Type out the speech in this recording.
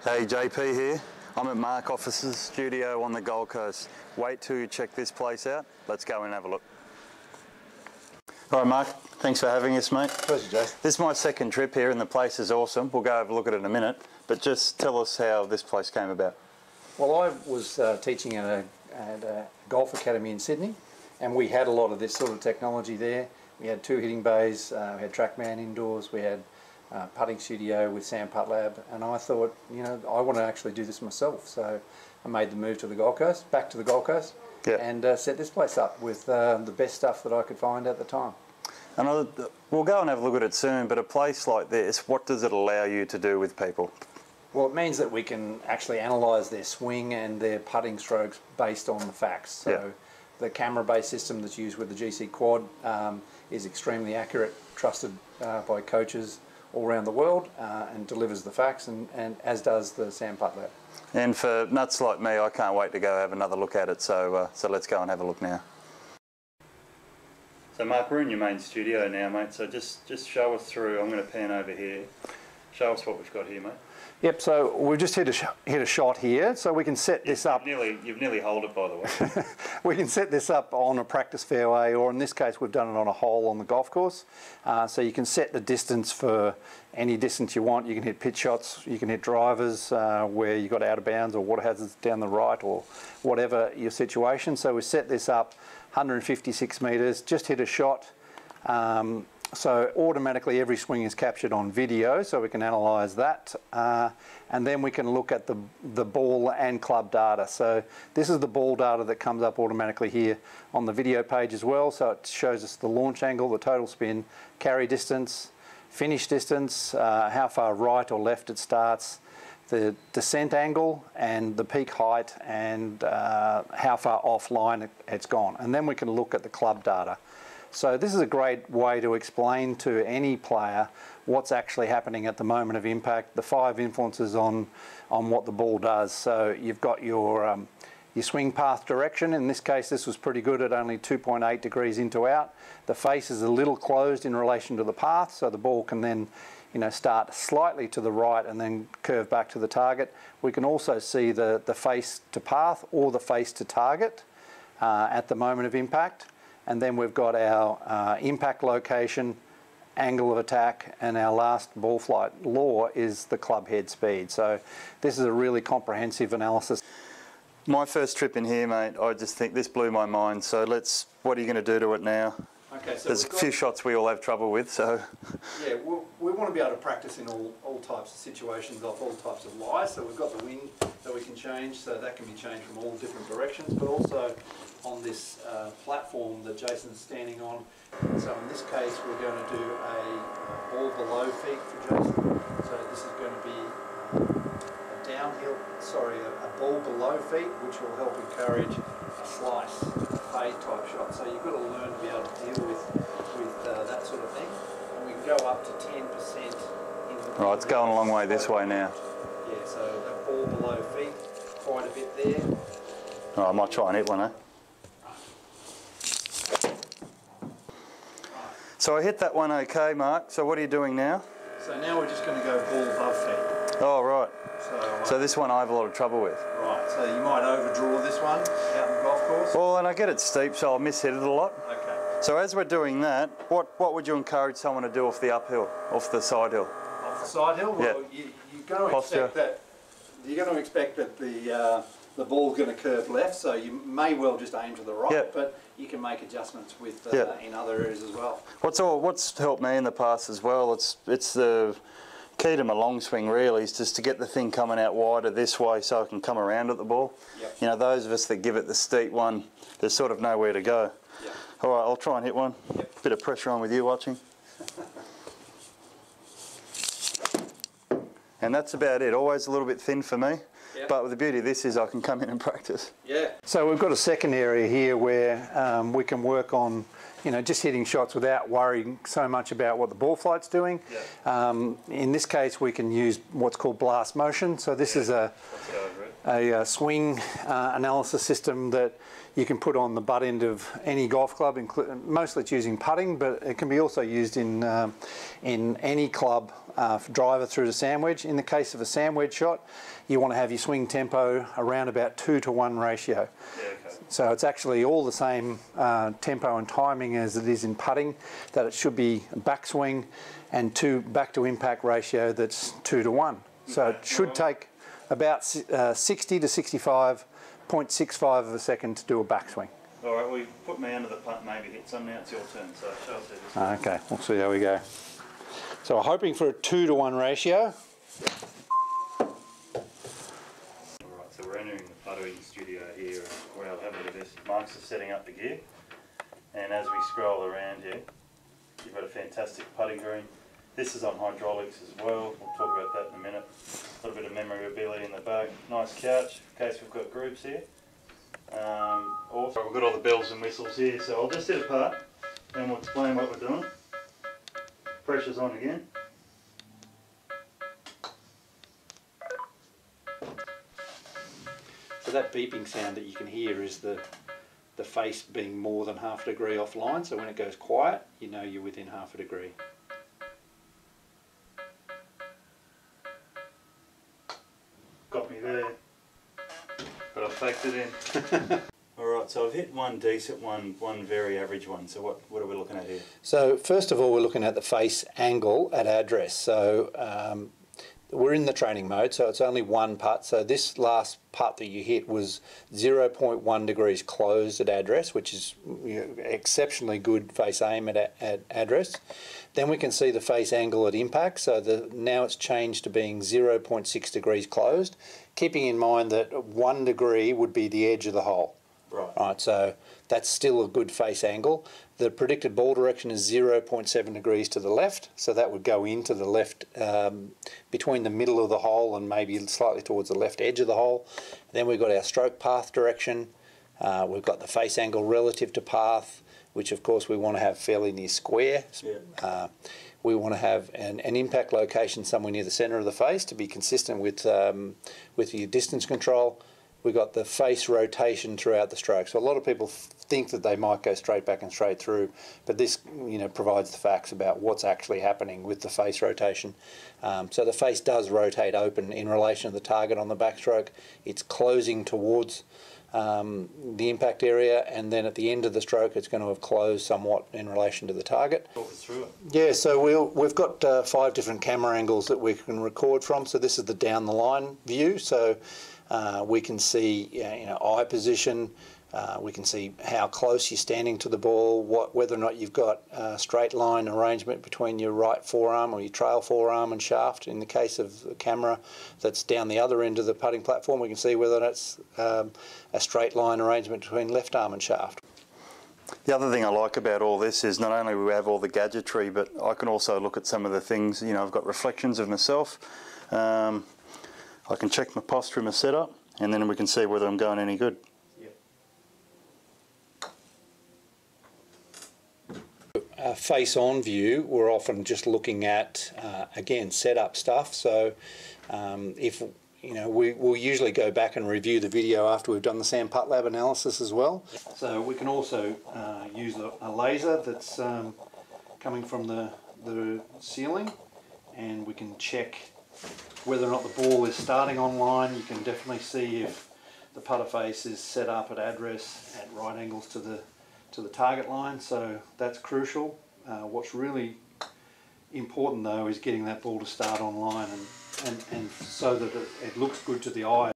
Hey, JP here. I'm at Mark Office's studio on the Gold Coast. Wait till you check this place out. Let's go and have a look. All right, Mark, thanks for having us, mate. Pleasure, Jason. This is my second trip here and the place is awesome. We'll go have a look at it in a minute, but just tell us how this place came about. Well, I was teaching at a golf academy in Sydney, and we had a lot of this sort of technology there. We had 2 hitting bays, we had TrackMan indoors, we had putting studio with Putt Lab, and I thought, you know, I want to actually do this myself. So I made the move to the Gold Coast, back to the Gold Coast, and set this place up with the best stuff that I could find at the time. And we'll go and have a look at it soon, but a place like this, what does it allow you to do with people? Well, it means that we can actually analyse their swing and their putting strokes based on the facts. So the camera-based system that's used with the GC Quad is extremely accurate, trusted by coaches all around the world, and delivers the facts, and as does the Putt Lab. And for nuts like me, I can't wait to go have another look at it, so let's go and have a look now. So Mark, we're in your main studio now, mate, so just show us through. I'm going to pan over here. Show us what we've got here, mate. Yep, so we've just hit a shot here, so we can set this up. You've nearly holed it, by the way. We can set this up on a practice fairway, or in this case we've done it on a hole on the golf course. So you can set the distance for any distance you want. You can hit pitch shots, you can hit drivers where you've got out of bounds or water hazards down the right, or whatever your situation. So we set this up 156 metres, just hit a shot. So automatically every swing is captured on video, so we can analyse that, and then we can look at the ball and club data. So this is the ball data that comes up automatically here on the video page as well. So it shows us the launch angle, the total spin, carry distance, finish distance, how far right or left it starts, the descent angle and the peak height, and how far offline it's gone. And then we can look at the club data. So this is a great way to explain to any player what's actually happening at the moment of impact, the 5 influences on what the ball does. So you've got your swing path direction. In this case, this was pretty good at only 2.8 degrees in to out. The face is a little closed in relation to the path, so the ball can then, you know, start slightly to the right and then curve back to the target. We can also see the face to path or the face to target at the moment of impact. And then we've got our impact location, angle of attack, and our last ball flight law is the club head speed. So this is a really comprehensive analysis. My first trip in here, mate, I just think this blew my mind. So what are you going to do to it now? Okay, so there's a few shots we all have trouble with, so. Yeah, we want to be able to practice in all types of situations off all types of lies. So we've got the wind that we can change, so that can be changed from all different directions, but also on this platform that Jason's standing on. So in this case, we're going to do a ball below feet for Jason. So this is going to be a ball below feet, which will help encourage a slice, a fade type shot. So you've got to learn to be able to deal with that sort of thing. And we can go up to 10%. Right, it's going a long way this way now. Yeah, so that ball below feet, quite a bit there. Oh, I might try and hit one, eh? So I hit that one okay, Mark. So what are you doing now? So now we're just going to go ball above feet. Oh, right. So this one I have a lot of trouble with. Right, so you might overdraw this one out in the golf course. Well, and I get it steep, so I'll mishit it a lot. Okay. So as we're doing that, what would you encourage someone to do off the uphill, off the side hill? Off the side hill? Well, you're going to expect that. You're going to expect that the ball's going to curve left, so you may well just aim to the right, but you can make adjustments with in other areas as well. What's helped me in the past as well, it's the key to my long swing really is just to get the thing coming out wider this way so I can come around at the ball. Yep. You know, those of us that give it the steep one, there's sort of nowhere to go. Yep. All right, I'll try and hit one. Yep. Bit of pressure on with you watching. And that's about it. Always a little bit thin for me. Yep. But the beauty of this is I can come in and practice. Yeah. So we've got a second area here where we can work on just hitting shots without worrying so much about what the ball flight's doing. In this case, we can use what's called blast motion. So this is a swing analysis system that you can put on the butt end of any golf club. Mostly it's using putting, but it can be also used in any club for driver through to sand wedge. In the case of a sand wedge shot, you want to have your swing tempo around about 2-to-1 ratio. So it's actually all the same tempo and timing as it is in putting, that it should be a backswing and back to impact ratio that's 2-to-1. So it should take about 60 to 65.65 of a second to do a backswing. All right, well, you put me under the putt, maybe hit some. Now it's your turn, so show us this. Okay, we'll see how we go. So we're hoping for a 2-to-1 ratio. Alright, so we're entering the putting studio here, and we're having a look at this. Mark's just setting up the gear, and as we scroll around here, you've got a fantastic putting green. This is on hydraulics as well, we'll talk about that in a minute. A little bit of memorability in the back. Nice couch, in case we've got groups here. Also, we've got all the bells and whistles here, so I'll just hit a putt, and we'll explain what we're doing. Pressure's on again. So that beeping sound that you can hear is the face being more than half a degree offline, so when it goes quiet, you know you're within half a degree. Got me there, but I faked it in. Alright, so I've hit one decent one, one very average one, so what are we looking at here? So first of all, we're looking at the face angle at address. So we're in the training mode, so it's only one putt. So this last putt that you hit was 0.1 degrees closed at address, which is exceptionally good face aim at address. Then we can see the face angle at impact, so now it's changed to being 0.6 degrees closed, keeping in mind that 1 degree would be the edge of the hole. Right, so that's still a good face angle. The predicted ball direction is 0.7 degrees to the left, so that would go into the left, between the middle of the hole and maybe slightly towards the left edge of the hole. Then we've got our stroke path direction. We've got the face angle relative to path, which of course we want to have fairly near square. We want to have an impact location somewhere near the centre of the face to be consistent with your distance control. We've got the face rotation throughout the stroke. So a lot of people think that they might go straight back and straight through, but this provides the facts about what's actually happening with the face rotation. So the face does rotate open in relation to the target on the backstroke. It's closing towards the impact area, and then at the end of the stroke it's going to have closed somewhat in relation to the target. Talk us through it. Yeah, so we've got 5 different camera angles that we can record from. So this is the down the line view. So we can see eye position, we can see how close you're standing to the ball, whether or not you've got a straight line arrangement between your right forearm or your trail forearm and shaft. In the case of the camera that's down the other end of the putting platform, we can see whether that's a straight line arrangement between left arm and shaft. The other thing I like about all this is not only we have all the gadgetry, but I can also look at some of the things, I've got reflections of myself. I can check my posture and my setup, and then we can see whether I'm going any good. A face-on view, we're often just looking at, again, setup stuff. So if we'll usually go back and review the video after we've done the SAM Putt Lab analysis as well. So we can also use a laser that's coming from the ceiling, and we can check whether or not the ball is starting on line. You can definitely see if the putter face is set up at address at right angles to the target line, so that's crucial. What's really important though is getting that ball to start on line and so that it looks good to the eye.